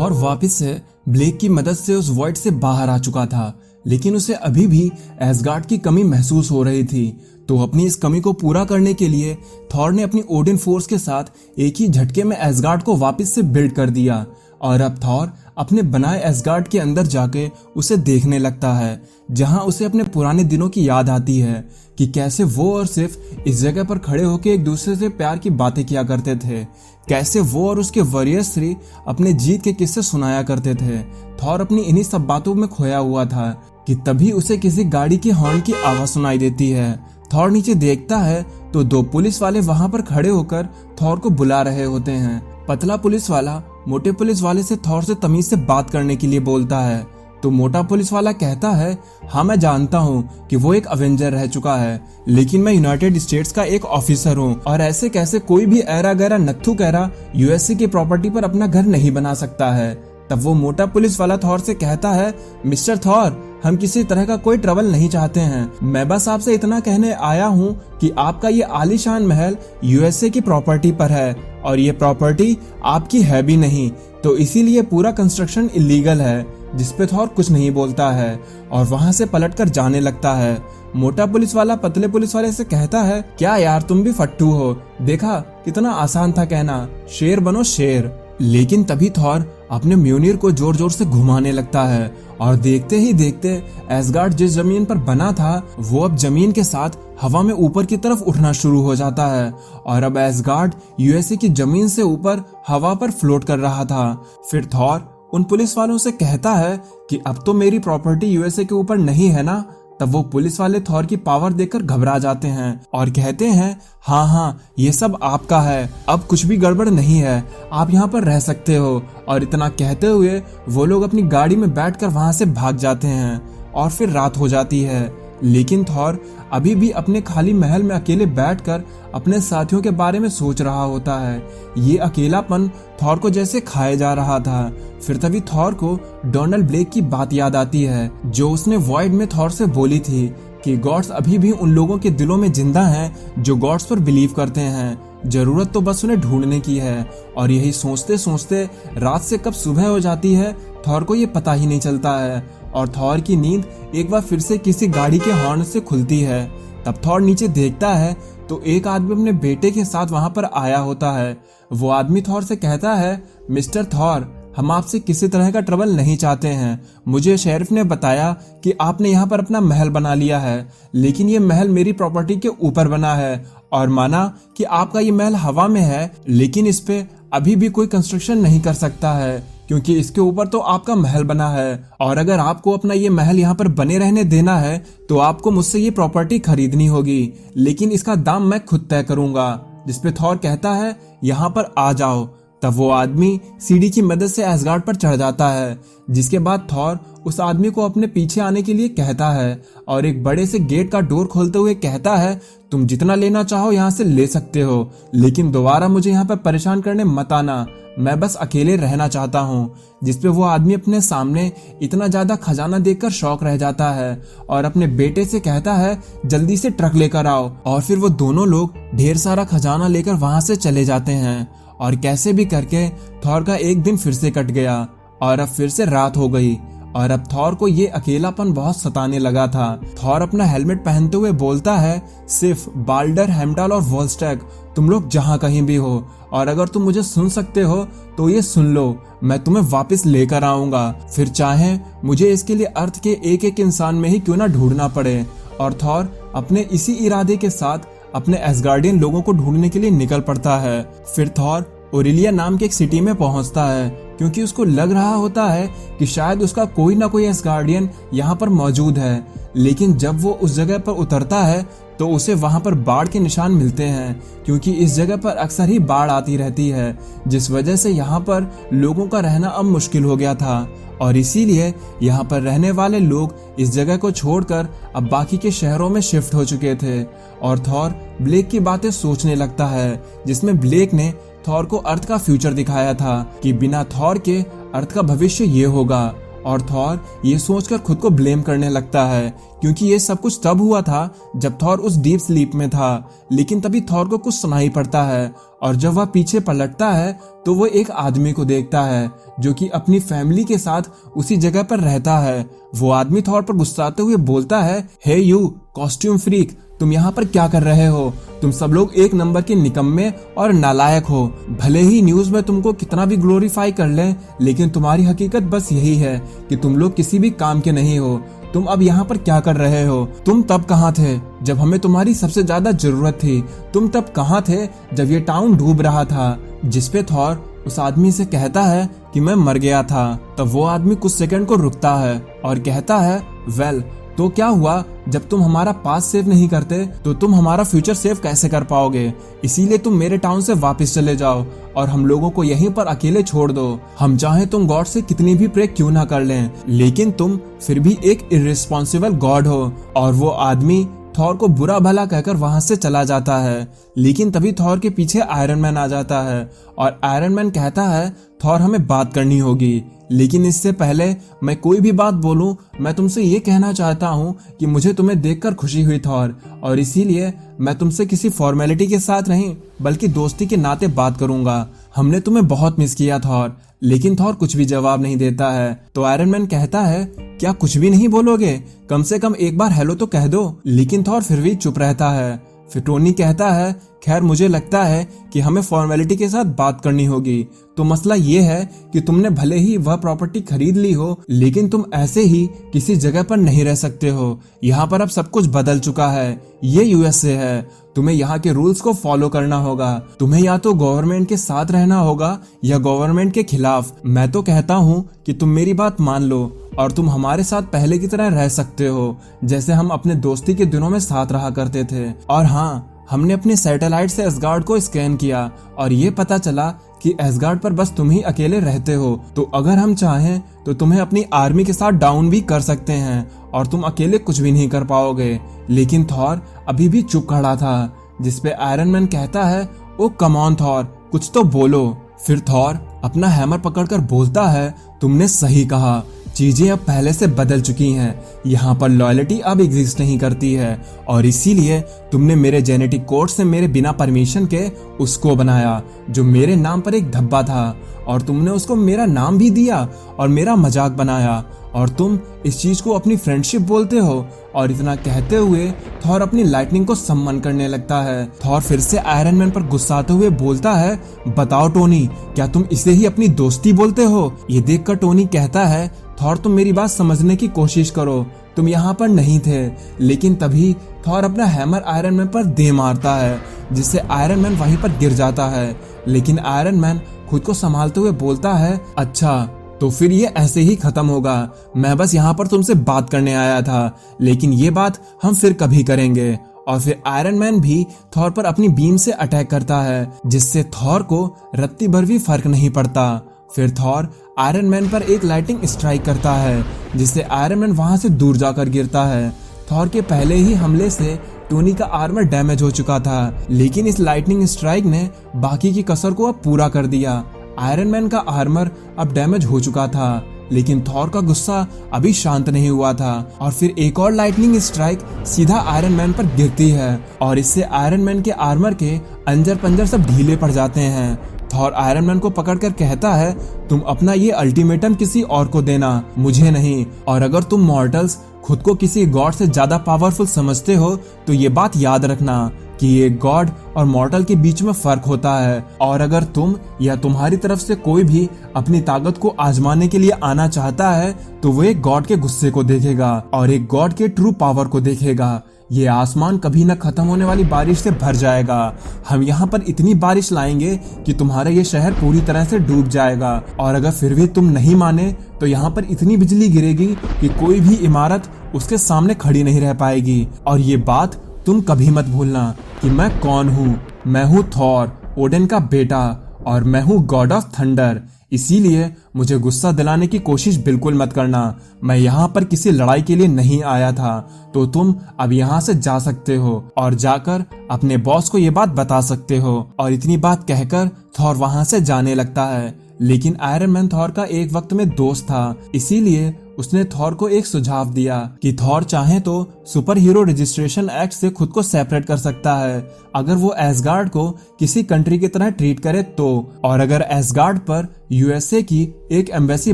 Thor वापस से black की मदद से उस वॉइड से बाहर आ चुका था, लेकिन उसे अभी भी एसगार्ड की कमी महसूस हो रही थी। तो अपनी इस कमी को पूरा करने के लिए थॉर ने अपनी ओडिन फोर्स के साथ एक ही झटके में एसगार्ड को वापस से बिल्ड कर दिया। और अब थॉर अपने बनाए एसगार्ड के अंदर जाके उसे देखने लगता है, जहां उसे अपने पुराने दिनों की याद आती है कि कैसे वो और सिर्फ इस जगह पर खड़े होकर एक दूसरे से प्यार की बातें किया करते थे, कैसे वो और उसके वॉरियर्स 3 अपने जीत के किस्से सुनाया करते थे। थॉर अपनी इन्हीं सब बातों में खोया हुआ था कि तभी उसे किसी गाड़ी के हॉर्न की आवाज सुनाई देती है। थॉर नीचे देखता है तो 2 पुलिस वाले वहां पर खड़े होकर थॉर को बुला रहे होते हैं। पतला पुलिस वाला मोटे पुलिस वाले से थॉर से तमीज से बात करने के लिए बोलता है, तो मोटा पुलिस वाला कहता है, हाँ मैं जानता हूँ कि वो एक अवेंजर रह चुका है, लेकिन मैं यूनाइटेड स्टेट्स का एक ऑफिसर हूँ और ऐसे कैसे कोई भी ऐरा गैरा नत्थु कैरा यूएसए की प्रॉपर्टी पर अपना घर नहीं बना सकता है। तब वो मोटा पुलिस वाला थॉर से कहता है, मिस्टर थॉर, हम किसी तरह का कोई ट्रबल नहीं चाहते हैं, मैं बस आपसे इतना कहने आया हूँ कि आपका ये आलीशान महल यूएसए की प्रॉपर्टी पर है और ये प्रॉपर्टी आपकी है भी नहीं, तो इसीलिए पूरा कंस्ट्रक्शन इलीगल है। जिसपे थॉर कुछ नहीं बोलता है और वहां से पलटकर जाने लगता है। मोटा पुलिस वाला पतले पुलिस वाले से कहता है, क्या यार तुम भी फट्टू हो, देखा कितना आसान था कहना, शेर बनो शेर। लेकिन तभी थॉर अपने म्यूनिर को जोर जोर से घुमाने लगता है और देखते ही देखते एसगार्ड जिस जमीन पर बना था वो अब जमीन के साथ हवा में ऊपर की तरफ उठना शुरू हो जाता है और अब एसगार्ड यूएसए की जमीन से ऊपर हवा पर फ्लोट कर रहा था। फिर थॉर उन पुलिस वालों से कहता है कि अब तो मेरी प्रॉपर्टी यूएसए के ऊपर नहीं है ना। तब वो पुलिस वाले थॉर की पावर देखकर घबरा जाते हैं और कहते हैं, हाँ हाँ ये सब आपका है, अब कुछ भी गड़बड़ नहीं है, आप यहाँ पर रह सकते हो। और इतना कहते हुए वो लोग अपनी गाड़ी में बैठकर वहां से भाग जाते हैं और फिर रात हो जाती है। लेकिन थॉर अभी भी अपने खाली महल में अकेले बैठकर अपने साथियों के बारे में सोच रहा होता है। ये अकेलापन थॉर को जैसे खाए जा रहा था। फिर तभी थॉर को डोनाल्ड ब्लेक की बात याद आती है जो उसने वॉइड में थॉर से बोली थी कि गॉड्स अभी भी उन लोगों के दिलों में जिंदा हैं जो गॉड्स पर बिलीव करते हैं, जरूरत तो बस उन्हें ढूंढने की है। और यही सोचते सोचते रात से कब सुबह हो जाती है थॉर को ये पता ही नहीं चलता है और थॉर की नींद एक बार फिर से किसी गाड़ी के हॉर्न से खुलती है। तब थॉर नीचे देखता है तो एक आदमी अपने बेटे के साथ वहां पर आया होता है। वो आदमी थॉर से कहता है, मिस्टर थॉर, हम आपसे किसी तरह का ट्रबल नहीं चाहते हैं। मुझे शेरिफ ने बताया कि आपने यहाँ पर अपना महल बना लिया है, लेकिन ये महल मेरी प्रॉपर्टी के ऊपर बना है और माना कि आपका ये महल हवा में है, लेकिन इस पे अभी भी कोई कंस्ट्रक्शन नहीं कर सकता है क्योंकि इसके ऊपर तो आपका महल बना है और अगर आपको अपना ये महल यहाँ पर बने रहने देना है तो आपको मुझसे ये प्रॉपर्टी खरीदनी होगी, लेकिन इसका दाम मैं खुद तय करूंगा। जिसपे थॉर कहता है, यहाँ पर आ जाओ। तब वो आदमी सीढ़ी की मदद से एसगार्ड पर चढ़ जाता है, जिसके बाद थॉर उस आदमी को अपने पीछे आने के लिए कहता है और एक बड़े से गेट का डोर खोलते हुए कहता है, तुम जितना लेना चाहो यहाँ से ले सकते हो, लेकिन दोबारा मुझे यहाँ पर परेशान करने मत आना, मैं बस अकेले रहना चाहता हूँ। जिसपे वो आदमी अपने सामने इतना ज्यादा खजाना देखकर शौक रह जाता है और अपने बेटे से कहता है, जल्दी से ट्रक लेकर आओ। और फिर वो दोनों लोग ढेर सारा खजाना लेकर वहां से चले जाते हैं और कैसे भी करके थॉर का एक दिन फिर से कट गया और अब फिर से रात हो गई और अब थॉर को ये अकेलापन बहुत सताने लगा था। थॉर अपना हेलमेट पहनते हुए बोलता है, सिर्फ बाल्डर, हेम्डाल और वॉलस्टैग, तुम लोग जहां कहीं भी हो और अगर तुम मुझे सुन सकते हो तो ये सुन लो, मैं तुम्हें वापस लेकर आऊंगा, फिर चाहे मुझे इसके लिए अर्थ के एक एक इंसान में ही क्यों ना ढूंढना पड़े। और थॉर अपने इसी इरादे के साथ अपने एसगार्डियन लोगों को ढूंढने के लिए निकल पड़ता है। फिर थॉर ओरिलिया नाम के एक सिटी में पहुंचता है क्योंकि उसको लग रहा होता है कि शायद उसका कोई ना कोई एसगार्डियन यहाँ पर मौजूद है। लेकिन जब वो उस जगह पर उतरता है तो उसे वहां पर बाढ़ के निशान मिलते हैं क्योंकि इस जगह पर अक्सर ही बाढ़ आती रहती है, जिस वजह से यहाँ पर लोगों का रहना अब मुश्किल हो गया था और इसीलिए यहाँ पर रहने वाले लोग इस जगह को छोड़कर अब बाकी के शहरों में शिफ्ट हो चुके थे। और थॉर ब्लेक की बातें सोचने लगता है, जिसमें ब्लेक ने थॉर को अर्थ का फ्यूचर दिखाया था कि बिना थॉर के अर्थ का भविष्य ये होगा और थॉर ये सोचकर खुद को ब्लेम करने लगता है क्योंकि ये सब कुछ तब हुआ था जब थॉर उस डीप स्लीप में था। लेकिन तभी थॉर को कुछ सुनाई पड़ता है और जब वह पीछे पलटता है तो वो एक आदमी को देखता है जो कि अपनी फैमिली के साथ उसी जगह पर रहता है। वो आदमी थॉर पर गुस्साते हुए बोलता है, हे यू कॉस्ट्यूम फ्रीक, तुम यहाँ पर क्या कर रहे हो? तुम सब लोग एक नंबर के निकम्मे और नालायक हो। भले ही न्यूज में तुमको कितना भी ग्लोरीफाई कर लें, लेकिन तुम्हारी हकीकत बस यही है कि तुम लोग किसी भी काम के नहीं हो। तुम अब यहाँ पर क्या कर रहे हो? तुम तब कहाँ थे जब हमें तुम्हारी सबसे ज्यादा जरूरत थी? तुम तब कहाँ थे जब ये टाउन डूब रहा था? जिसपे थॉर उस आदमी से कहता है कि मैं मर गया था। तब वो आदमी कुछ सेकंड को रुकता है और कहता है, वेल तो क्या हुआ? जब तुम हमारा पास सेव नहीं करते तो तुम हमारा फ्यूचर सेव कैसे कर पाओगे? इसीलिए तुम मेरे टाउन से वापस चले जाओ और हम लोगों को यहीं पर अकेले छोड़ दो। हम चाहे तुम गॉड से कितनी भी प्रे क्यों ना कर लें, लेकिन तुम फिर भी एक इर्रिस्पॉन्सिबल गॉड हो। और वो आदमी थॉर को बुरा भला कहकर वहां से चला जाता है। लेकिन तभी थॉर के पीछे आयरन मैन आ जाता है और आयरन मैन कहता है, थॉर हमें बात करनी होगी। लेकिन इससे पहले मैं कोई भी बात बोलूं, मैं तुमसे ये कहना चाहता हूं कि मुझे तुम्हें देखकर खुशी हुई थॉर, और इसीलिए मैं तुमसे किसी फॉर्मेलिटी के साथ नहीं बल्कि दोस्ती के नाते बात करूंगा। हमने तुम्हें बहुत मिस किया थॉर। लेकिन थॉर कुछ भी जवाब नहीं देता है। तो आयरन मैन कहता है, क्या कुछ भी नहीं बोलोगे? कम से कम एक बार हेलो तो कह दो। लेकिन थॉर फिर भी चुप रहता है। फिर टोनी कहता है, खैर मुझे लगता है कि हमें फॉर्मेलिटी के साथ बात करनी होगी। तो मसला ये है कि तुमने भले ही वह प्रॉपर्टी खरीद ली हो, लेकिन तुम ऐसे ही किसी जगह पर नहीं रह सकते हो। यहाँ पर अब सब कुछ बदल चुका है। ये यूएसए है। तुम्हें यहाँ के रूल्स को फॉलो करना होगा। तुम्हें या तो गवर्नमेंट के साथ रहना होगा या गवर्नमेंट के खिलाफ। मैं तो कहता हूँ कि तुम मेरी बात मान लो और तुम हमारे साथ पहले की तरह रह सकते हो, जैसे हम अपने दोस्ती के दिनों में साथ रहा करते थे। और हाँ, हमने अपने सैटेलाइट से एसगार्ड को स्कैन किया और ये पता चला कि एसगार्ड पर बस तुम ही अकेले रहते हो। तो अगर हम चाहें तो तुम्हें अपनी आर्मी के साथ डाउन भी कर सकते हैं और तुम अकेले कुछ भी नहीं कर पाओगे। लेकिन थॉर अभी भी चुप खड़ा था, जिसपे आयरन मैन कहता है, ओ कम ऑन थॉर, कुछ तो बोलो। फिर थॉर अपना हैमर पकड़कर बोलता है, तुमने सही कहा, चीजें अब पहले से बदल चुकी हैं। यहाँ पर लॉयल्टी अब एग्जिस्ट नहीं करती है और इसीलिए तुमने मेरे जेनेटिक कोड से मेरे बिना परमिशन के उसको बनाया जो मेरे नाम पर एक धब्बा था, और तुमने उसको मेरा नाम भी दिया और मेरा मजाक बनाया, और तुम इस चीज को अपनी फ्रेंडशिप बोलते हो। और इतना कहते हुए थॉर अपनी लाइटनिंग को सम्मान करने लगता है। थॉर फिर से आयरन मैन पर गुस्साते हुए बोलता है, बताओ टोनी, क्या तुम इसे ही अपनी दोस्ती बोलते हो? ये देखकर टोनी कहता है, थॉर तुम मेरी बात समझने की कोशिश करो, तुम यहाँ पर नहीं थे। लेकिन तभी थॉर अपना हैमर आयरन मैन पर दे मारता है, जिससे आयरन मैन वहीं पर गिर जाता है। लेकिन आयरन मैन खुद को संभालते हुए बोलता है, अच्छा तो फिर ये ऐसे ही खत्म होगा। मैं बस यहाँ पर तुमसे बात करने आया था, लेकिन ये बात हम फिर कभी करेंगे। और फिर आयरन मैन भी थॉर पर अपनी बीम से अटैक करता है, जिससे थॉर को रत्ती भर भी फर्क नहीं पड़ता। फिर थॉर आयरन मैन पर एक लाइटिंग स्ट्राइक करता है, जिससे आयरन मैन वहां से दूर जाकर गिरता है। थॉर के पहले ही हमले से टोनी का आर्मर डैमेज हो चुका था, लेकिन इस लाइटनिंग स्ट्राइक ने बाकी की कसर को अब पूरा कर दिया। आयरन मैन का आर्मर अब डैमेज हो चुका था, लेकिन थॉर का गुस्सा अभी शांत नहीं हुआ था। और फिर एक और लाइटनिंग स्ट्राइक सीधा आयरन मैन पर गिरती है और इससे आयरन मैन के आर्मर के अंजर पंजर सब ढीले पड़ जाते हैं। थॉर आयरन मैन को पकड़कर कहता है, तुम अपना ये अल्टीमेटम किसी और को देना, मुझे नहीं। और अगर तुम मॉर्टल्स खुद को किसी गॉड से ज्यादा पावरफुल समझते हो तो ये बात याद रखना कि ये गॉड और मॉर्टल के बीच में फर्क होता है। और अगर तुम या तुम्हारी तरफ से कोई भी अपनी ताकत को आजमाने के लिए आना चाहता है तो वो एक गॉड के गुस्से को देखेगा और एक गॉड के ट्रू पावर को देखेगा। ये आसमान कभी न खत्म होने वाली बारिश से भर जाएगा। हम यहाँ पर इतनी बारिश लाएंगे कि तुम्हारा ये शहर पूरी तरह से डूब जाएगा। और अगर फिर भी तुम नहीं माने तो यहाँ पर इतनी बिजली गिरेगी कि कोई भी इमारत उसके सामने खड़ी नहीं रह पाएगी। और ये बात तुम कभी मत भूलना कि मैं कौन हूँ। मैं हूँ थॉर, ओडेन का बेटा, और मैं हूँ गॉड ऑफ थंडर। इसीलिए मुझे गुस्सा दिलाने की कोशिश बिल्कुल मत करना। मैं यहाँ पर किसी लड़ाई के लिए नहीं आया था। तो तुम अब यहाँ से जा सकते हो और जाकर अपने बॉस को ये बात बता सकते हो। और इतनी बात कहकर थॉर वहां से जाने लगता है। लेकिन आयरन मैन थॉर का एक वक्त में दोस्त था, इसीलिए उसने थॉर को एक सुझाव दिया कि थॉर चाहे तो सुपर हीरो रजिस्ट्रेशन एक्ट से खुद को सेपरेट कर सकता है अगर वो एसगार्ड को किसी कंट्री की तरह ट्रीट करे तो, और अगर एसगार्ड पर यूएसए की एक एम्बेसी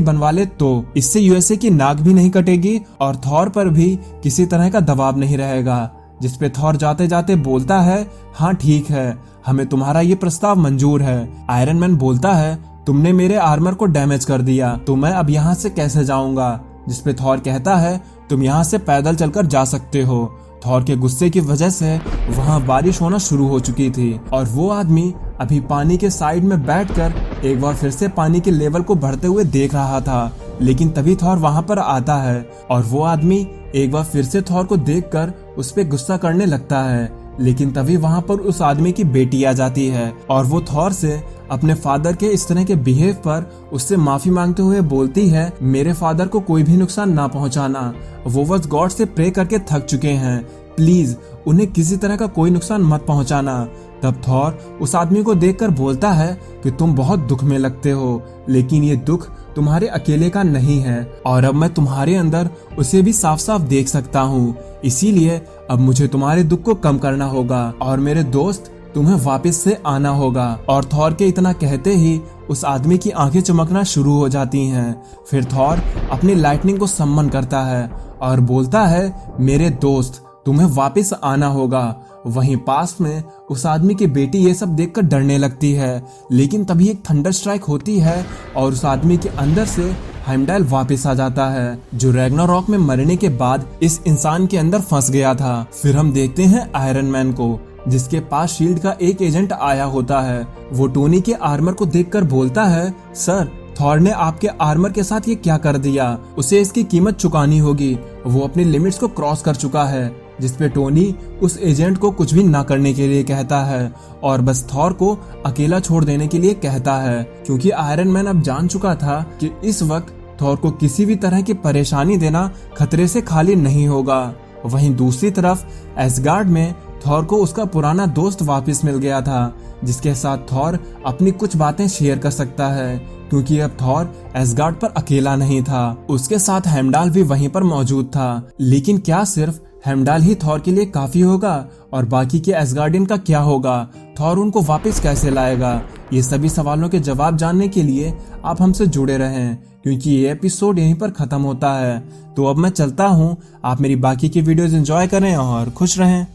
बनवा ले तो इससे यूएसए की नाक भी नहीं कटेगी और थॉर पर भी किसी तरह का दबाव नहीं रहेगा। जिसपे थॉर जाते जाते बोलता है, हाँ ठीक है, हमें तुम्हारा ये प्रस्ताव मंजूर है। आयरन मैन बोलता है, तुमने मेरे आर्मर को डैमेज कर दिया तो मैं अब यहाँ से कैसे जाऊंगा। जिसपे थॉर कहता है, तुम यहाँ से पैदल चलकर जा सकते हो। थॉर के गुस्से की वजह से वहाँ बारिश होना शुरू हो चुकी थी और वो आदमी अभी पानी के साइड में बैठकर एक बार फिर से पानी के लेवल को बढ़ते हुए देख रहा था। लेकिन तभी थॉर वहाँ पर आता है और वो आदमी एक बार फिर से थॉर को देखकर उस पे गुस्सा करने लगता है। लेकिन तभी वहाँ पर उस आदमी की बेटी आ जाती है और वो थॉर से अपने फादर के इस तरह के बिहेव पर उससे माफी मांगते हुए बोलती है, मेरे फादर को कोई भी नुकसान ना पहुंचाना, वो बस गॉड से प्रे करके थक चुके हैं, प्लीज उन्हें किसी तरह का कोई नुकसान मत पहुंचाना। तब थॉर उस आदमी को देखकर बोलता है कि तुम बहुत दुख में लगते हो, लेकिन ये दुख तुम्हारे अकेले का नहीं है और अब मैं तुम्हारे अंदर उसे भी साफ साफ देख सकता हूँ, इसीलिए अब मुझे तुम्हारे दुख को कम करना होगा और मेरे दोस्त तुम्हें वापस से आना होगा। और थॉर के इतना कहते ही उस आदमी की आंखें चमकना शुरू हो जाती हैं। फिर थॉर अपनी लाइटनिंग को सम्मन करता है और बोलता है, मेरे दोस्त तुम्हें वापस आना होगा। वहीं पास में उस आदमी की बेटी ये सब देखकर डरने लगती है, लेकिन तभी एक थंडर स्ट्राइक होती है और उस आदमी के अंदर से हेमडाल वापस आ जाता है, जो रैग्नारॉक में मरने के बाद इस इंसान के अंदर फंस गया था। फिर हम देखते हैं आयरन मैन को, जिसके पास शील्ड का एक एजेंट आया होता है। वो टोनी के आर्मर को देखकर बोलता है, सर थॉर ने आपके आर्मर के साथ ये क्या कर दिया, उसे इसकी कीमत चुकानी होगी, वो अपनी लिमिट्स को क्रॉस कर चुका है। जिसपे टोनी उस एजेंट को कुछ भी ना करने के लिए कहता है और बस थॉर को अकेला छोड़ देने के लिए कहता है, क्योंकि आयरन मैन अब जान चुका था कि इस वक्त थॉर को किसी भी तरह की परेशानी देना खतरे से खाली नहीं होगा। वहीं दूसरी तरफ एसगार्ड में थॉर को उसका पुराना दोस्त वापस मिल गया था, जिसके साथ थॉर अपनी कुछ बातें शेयर कर सकता है, क्योंकि अब थॉर एसगार्ड पर अकेला नहीं था, उसके साथ हेमडाल भी वहीं पर मौजूद था। लेकिन क्या सिर्फ हेमडाल ही थॉर के लिए काफी होगा और बाकी के एसगार्डियन का क्या होगा, थॉर उनको वापस कैसे लाएगा? ये सभी सवालों के जवाब जानने के लिए आप हमसे जुड़े रहें, क्योंकि ये एपिसोड यहीं पर खत्म होता है। तो अब मैं चलता हूँ, आप मेरी बाकी की वीडियोस एंजॉय करें और खुश रहें।